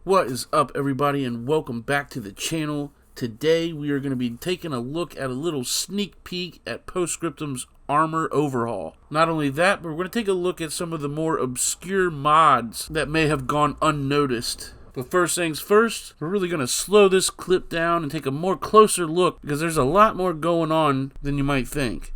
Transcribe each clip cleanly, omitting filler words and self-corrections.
What is up, everybody, and welcome back to the channel. Today we are going to be taking a look at a little sneak peek at Post-Scriptum's armor overhaul. Not only that, but we're going to take a look at some of the more obscure mods that may have gone unnoticed. But first things first, we're really going to slow this clip down and take a more closer look because there's a lot more going on than you might think.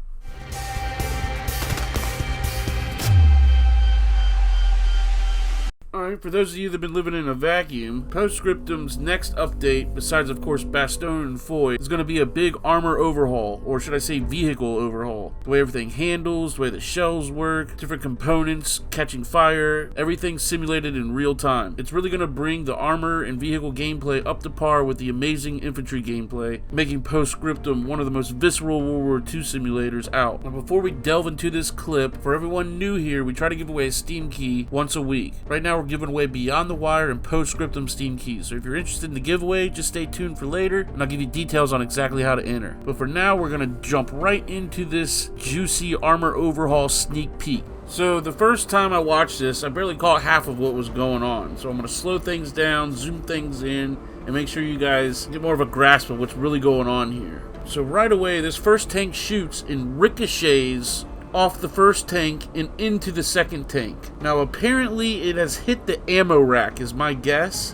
Alright, for those of you that have been living in a vacuum, Post-Scriptum's next update, besides of course Bastion and Foy, is going to be a big armor overhaul, or should I say vehicle overhaul. The way everything handles, the way the shells work, different components, catching fire, everything simulated in real time. It's really going to bring the armor and vehicle gameplay up to par with the amazing infantry gameplay, making Post-Scriptum one of the most visceral World War II simulators out. Now before we delve into this clip, for everyone new here, we try to give away a Steam key once a week. Right now we're giving away Beyond the Wire and Post-Scriptum Steam keys, so if you're interested in the giveaway, just stay tuned for later and I'll give you details on exactly how to enter. But for now, we're going to jump right into this juicy armor overhaul sneak peek. So the first time I watched this, I barely caught half of what was going on, so I'm going to slow things down, zoom things in, and make sure you guys get more of a grasp of what's really going on here. So right away, this first tank shoots and ricochets off the first tank and into the second tank. Now apparently it has hit the ammo rack is my guess,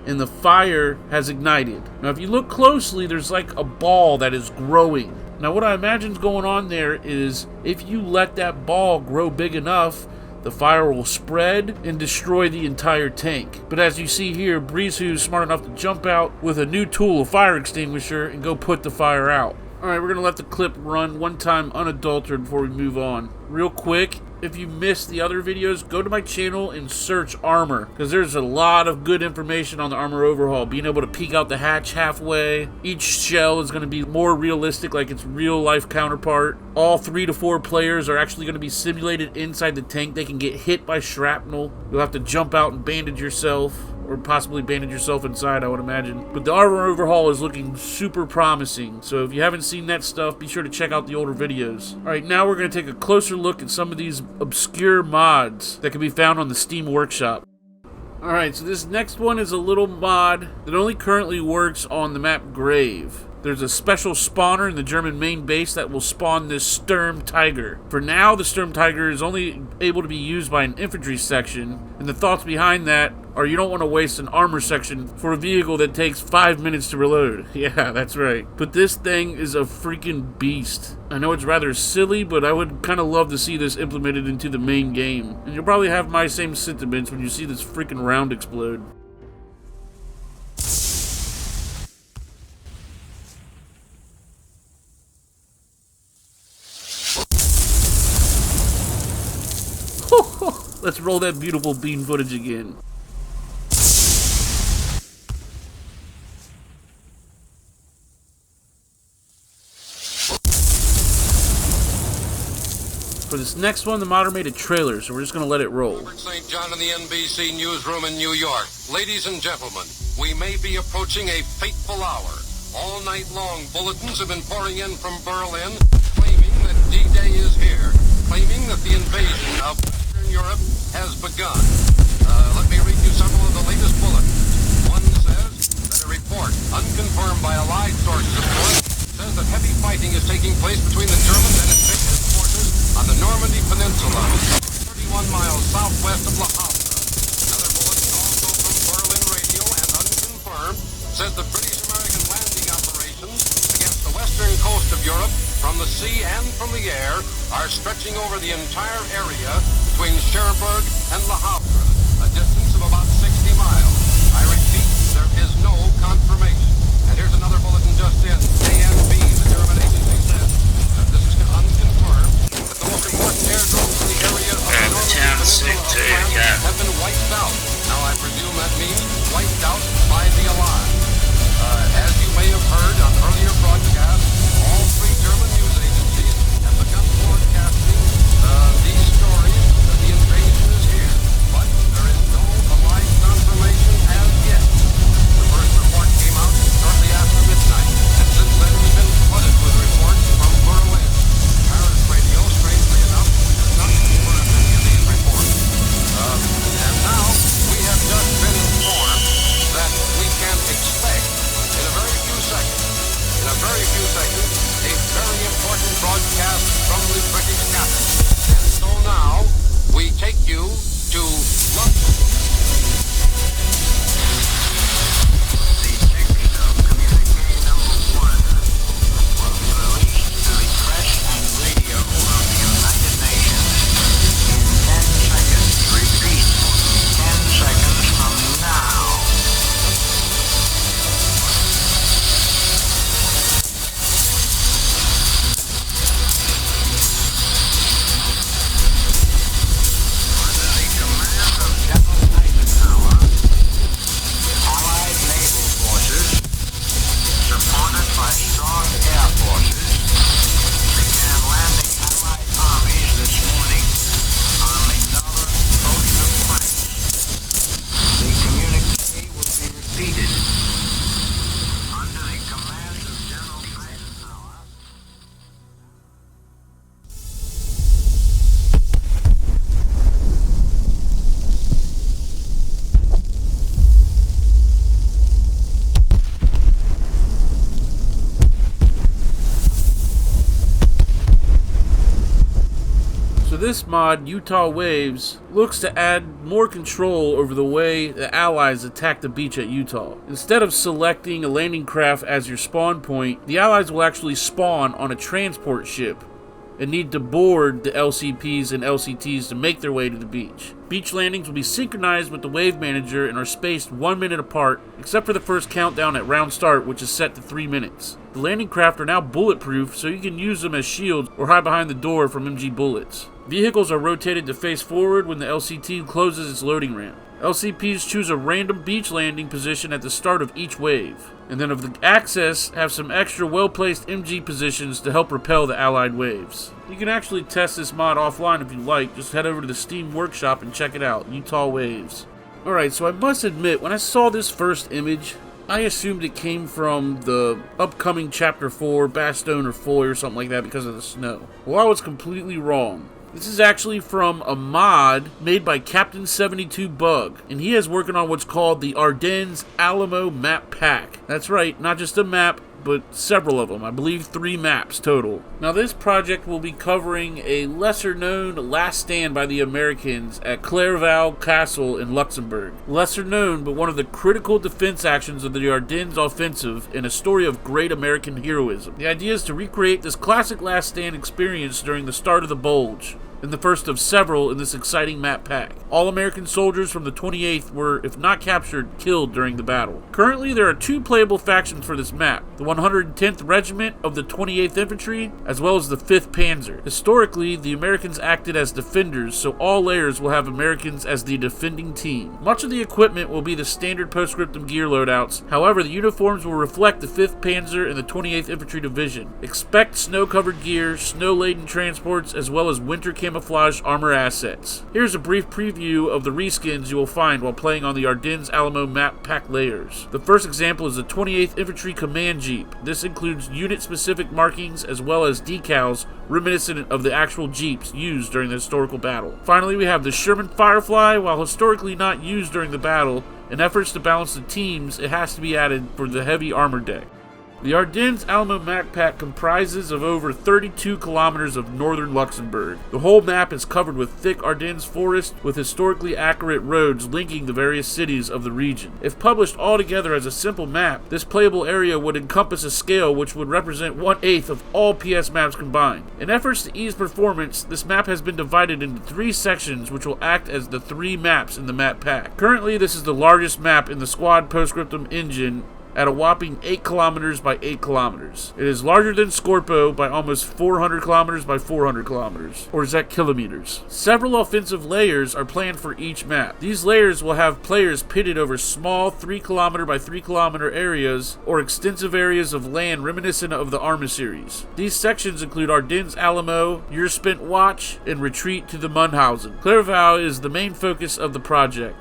and the fire has ignited. Now if you look closely, there's like a ball that is growing. Now what I imagine is going on there is if you let that ball grow big enough, the fire will spread and destroy the entire tank. But as you see here, Breezu's smart enough to jump out with a new tool, a fire extinguisher, and go put the fire out. Alright, we're going to let the clip run one time unadulterated before we move on. Real quick, if you missed the other videos, go to my channel and search armor, because there's a lot of good information on the armor overhaul. Being able to peek out the hatch halfway. Each shell is going to be more realistic, like its real life counterpart. All 3 to 4 players are actually going to be simulated inside the tank. They can get hit by shrapnel. You'll have to jump out and bandage yourself, or possibly bandage yourself inside, I would imagine. But the armor overhaul is looking super promising, so if you haven't seen that stuff, be sure to check out the older videos. Alright, now we're going to take a closer look at some of these obscure mods that can be found on the Steam Workshop. Alright, so this next one is a little mod that only currently works on the map Grave. There's a special spawner in the German main base that will spawn this SturmTiger. For now, the SturmTiger is only able to be used by an infantry section, and the thoughts behind that are you don't want to waste an armor section for a vehicle that takes 5 minutes to reload. Yeah, that's right. But this thing is a freaking beast. I know it's rather silly, but I would kind of love to see this implemented into the main game. And you'll probably have my same sentiments when you see this freaking round explode. Let's roll that beautiful beam footage again. For this next one, the modder made a trailer, so we're just going to let it roll. Robert St. John in the NBC newsroom in New York. Ladies and gentlemen, we may be approaching a fateful hour. All night long, bulletins have been pouring in from Berlin, claiming that D-Day is here, claiming that the invasion of Western Europe has begun. Let me read you several of the latest bulletins. One says that a report, unconfirmed by allied sources of course, says that heavy fighting is taking place between the Germans and invasion forces on the Normandy Peninsula, 31 miles southwest of La Havre. Another bulletin, also from Berlin Radio and unconfirmed, says the British-American landing operations against the western coast of Europe from the sea and from the air are stretching over the entire area between Cherbourg and La Havre, a distance of about 60 miles. I repeat, there is no confirmation. And here's another bulletin just in. ANB, the German agency, says that this is unconfirmed, that the most important airdromes in the area of the Normandy Peninsula have been wiped out. Now I presume that means wiped out by the Allies. As you may have heard on earlier broadcasts, all 3 German news agencies have begun broadcasting these stories that the invasion is here. But defeated. Under the command of General Eisenhower. So this mod, Utah Waves, looks to add more control over the way the Allies attack the beach at Utah. Instead of selecting a landing craft as your spawn point, the Allies will actually spawn on a transport ship and need to board the LCPs and LCTs to make their way to the beach. Beach landings will be synchronized with the wave manager and are spaced 1 minute apart, except for the first countdown at round start, which is set to 3 minutes. The landing craft are now bulletproof, so you can use them as shields or hide behind the door from MG bullets. Vehicles are rotated to face forward when the LCT closes its loading ramp. LCPs choose a random beach landing position at the start of each wave, and then of the access have some extra well-placed MG positions to help repel the allied waves. You can actually test this mod offline if you like. Just head over to the Steam Workshop and check it out, Utah Waves. Alright, so I must admit, when I saw this first image, I assumed it came from the upcoming Chapter 4, Bastogne or Foy or something like that because of the snow. Well, I was completely wrong. This is actually from a mod made by Captain 72 Bug, and he is working on what's called the Ardennes Alamo map pack. That's right, not just a map, but several of them. I believe 3 maps total. Now this project will be covering a lesser known last stand by the Americans at Clerval Castle in Luxembourg. Lesser known, but one of the critical defense actions of the Ardennes offensive and a story of great American heroism. The idea is to recreate this classic last stand experience during the start of the Bulge, and the first of several in this exciting map pack. All American soldiers from the 28th were, if not captured, killed during the battle. Currently, there are 2 playable factions for this map, the 110th Regiment of the 28th Infantry, as well as the 5th Panzer. Historically, the Americans acted as defenders, so all layers will have Americans as the defending team. Much of the equipment will be the standard Post-Scriptum gear loadouts, however, the uniforms will reflect the 5th Panzer and the 28th Infantry Division. Expect snow-covered gear, snow-laden transports, as well as winter camouflage armor assets. Here's a brief preview of the reskins you will find while playing on the Ardennes Alamo map pack layers. The first example is the 28th Infantry Command Jeep. This includes unit-specific markings as well as decals reminiscent of the actual Jeeps used during the historical battle. Finally, we have the Sherman Firefly. While historically not used during the battle, in efforts to balance the teams, it has to be added for the heavy armor deck. The Ardennes Alamo map pack comprises of over 32 kilometers of northern Luxembourg. The whole map is covered with thick Ardennes forest with historically accurate roads linking the various cities of the region. If published all together as a simple map, this playable area would encompass a scale which would represent 1/8 of all PS maps combined. In efforts to ease performance, this map has been divided into 3 sections which will act as the 3 maps in the map pack. Currently, this is the largest map in the Squad Post-Scriptum engine at a whopping 8 kilometers by 8 kilometers. It is larger than Scorpo by almost 400 kilometers by 400 kilometers. Or is that kilometers? Several offensive layers are planned for each map. These layers will have players pitted over small 3 kilometer by 3 kilometer areas or extensive areas of land reminiscent of the Arma series. These sections include Ardennes Alamo, Your Spent Watch, and Retreat to the Mundhausen. Clerval is the main focus of the project.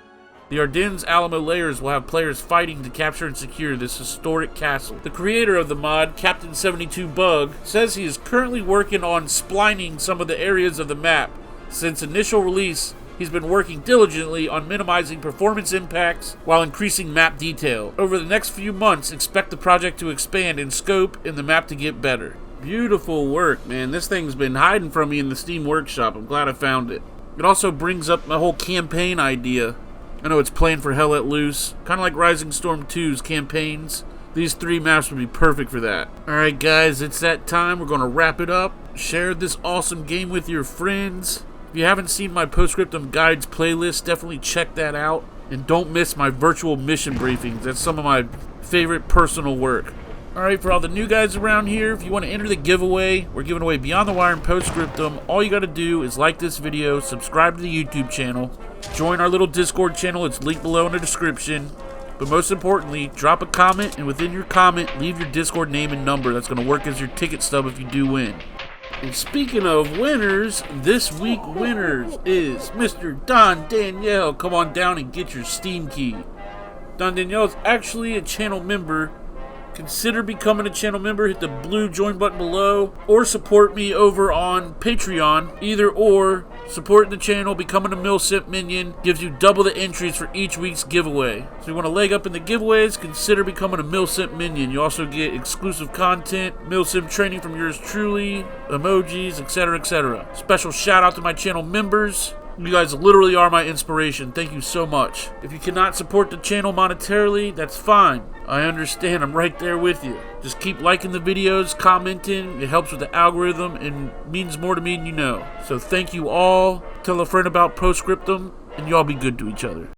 The Ardennes Alamo layers will have players fighting to capture and secure this historic castle. The creator of the mod, Captain 72 Bug, says he is currently working on splining some of the areas of the map. Since initial release, he's been working diligently on minimizing performance impacts while increasing map detail. Over the next few months, expect the project to expand in scope and the map to get better. Beautiful work, man. This thing's been hiding from me in the Steam Workshop. I'm glad I found it. It also brings up my whole campaign idea. I know it's planned for Hell Let Loose, kind of like Rising Storm 2's campaigns. These 3 maps would be perfect for that. Alright guys, it's that time. We're going to wrap it up. Share this awesome game with your friends. If you haven't seen my Post-Scriptum Guides playlist, definitely check that out. And don't miss my virtual mission briefings. That's some of my favorite personal work. Alright, for all the new guys around here, if you want to enter the giveaway, we're giving away Beyond the Wire and Post-Scriptum. All you got to do is like this video, subscribe to the YouTube channel, join our little Discord channel, it's linked below in the description. But most importantly, drop a comment, and within your comment, leave your Discord name and number. That's going to work as your ticket stub if you do win. And speaking of winners, this week winners is Mr. Don Danielle. Come on down and get your Steam key. Don Danielle is actually a channel member. Consider becoming a channel member. Hit the blue join button below, or support me over on Patreon. Either or, supporting the channel, becoming a Mil-Simp Minion gives you double the entries for each week's giveaway. So if you want to leg up in the giveaways, consider becoming a Mil-Simp Minion. You also get exclusive content, Mil-Simp training from yours truly, emojis, etc., etc. Special shout out to my channel members. You guys literally are my inspiration. Thank you so much. If you cannot support the channel monetarily, that's fine. I understand. I'm right there with you. Just keep liking the videos, commenting. It helps with the algorithm and means more to me than you know. So thank you all. Tell a friend about Post-Scriptum, and y'all be good to each other.